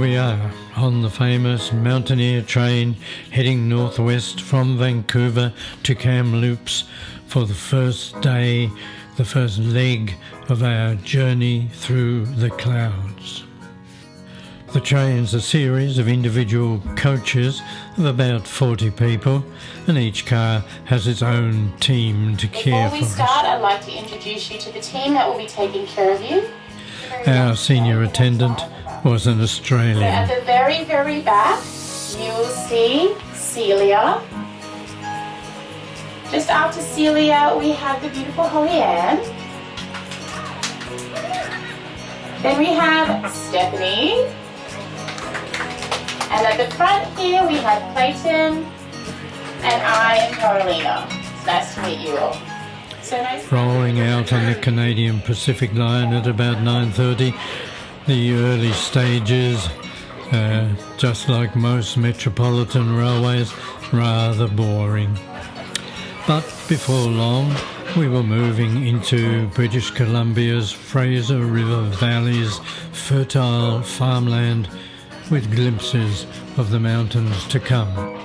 we are on the famous Mountaineer train heading northwest from Vancouver to Kamloops for the first day, the first leg of our journey through the clouds. The train's a series of individual coaches of about 40 people, and each car has its own team to care for us. Before we start, I'd like to introduce you to the team that will be taking care of you. Our senior attendant was an Australian. At the very, very back, you will see Celia. Just after Celia, we have the beautiful Holly Ann. Then we have Stephanie. And at the front here, we have Clayton. And I am Carolina. It's nice to meet you all. So nice. Rolling out on the Canadian Pacific line at about 9:30. The early stages, just like most metropolitan railways, rather boring. But before long, we were moving into British Columbia's Fraser River Valley's fertile farmland with glimpses of the mountains to come.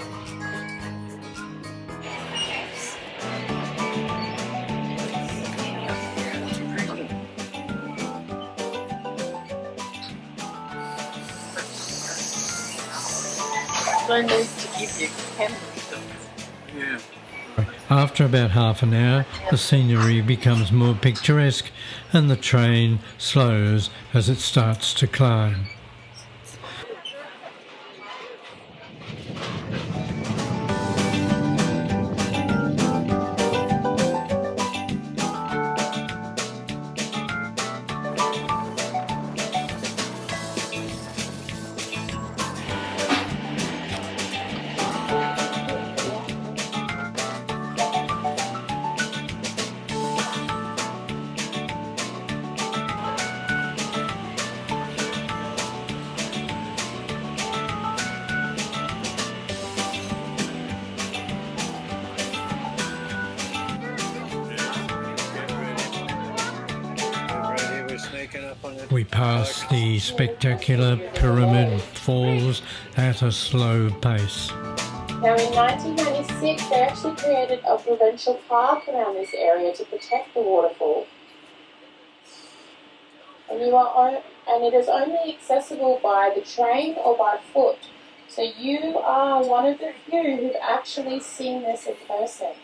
After about half an hour, the scenery becomes more picturesque and the train slows as it starts to climb. We pass the spectacular Pyramid Falls at a slow pace. Now in 1996, they actually created a provincial park around this area to protect the waterfall. And it is only accessible by the train or by foot. So you are one of the few who've actually seen this in person.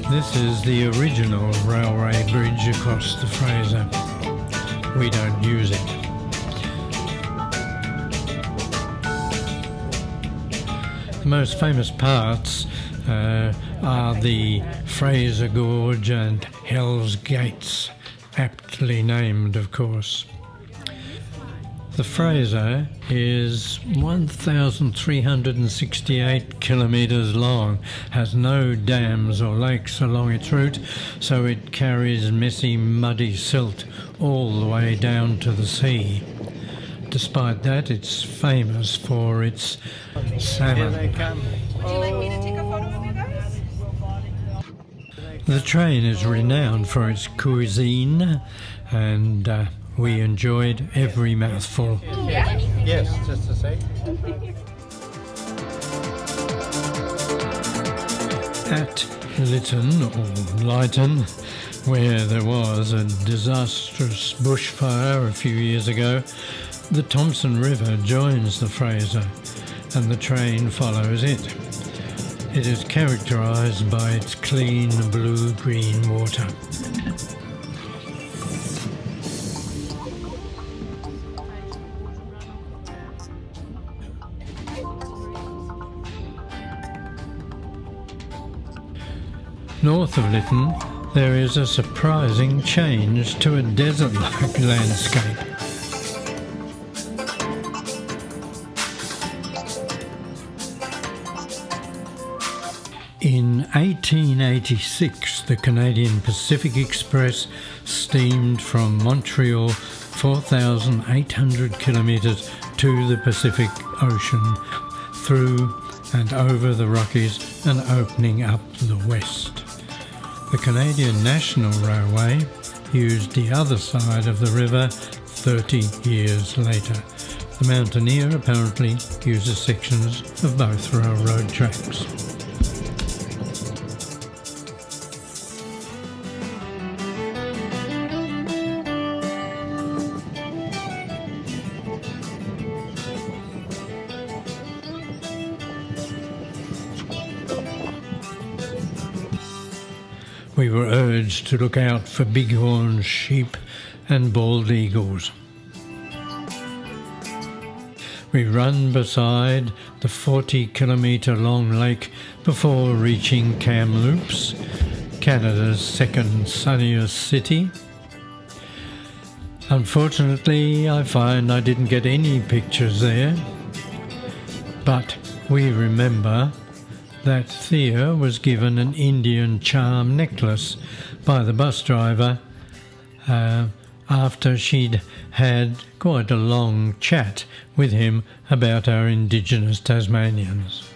This is the original railway bridge across the Fraser. We don't use it. The most famous parts are the Fraser Gorge and Hell's Gates, aptly named, of course. The Fraser is 1,368 kilometres long, has no dams or lakes along its route, so it carries messy, muddy silt all the way down to the sea. Despite that, it's famous for its salmon. Here they come. Would you like me to take a photo of you guys? The train is renowned for its cuisine, and we enjoyed every mouthful. Yes, just a sec. At Lytton, or Lytton, where there was a disastrous bushfire a few years ago, the Thompson River joins the Fraser and the train follows it. It is characterised by its clean blue-green water. North of Lytton, there is a surprising change to a desert-like landscape. In 1886, the Canadian Pacific Express steamed from Montreal 4,800 kilometres to the Pacific Ocean, through and over the Rockies and opening up the west. The Canadian National Railway used the other side of the river 30 years later. The Mountaineer apparently uses sections of both railroad tracks. We were urged to look out for bighorn sheep and bald eagles. We run beside the 40-kilometre long lake before reaching Kamloops, Canada's second sunniest city. Unfortunately, I find I didn't get any pictures there, but we remember that Thea was given an Indian charm necklace by the bus driver after she'd had quite a long chat with him about our Indigenous Tasmanians.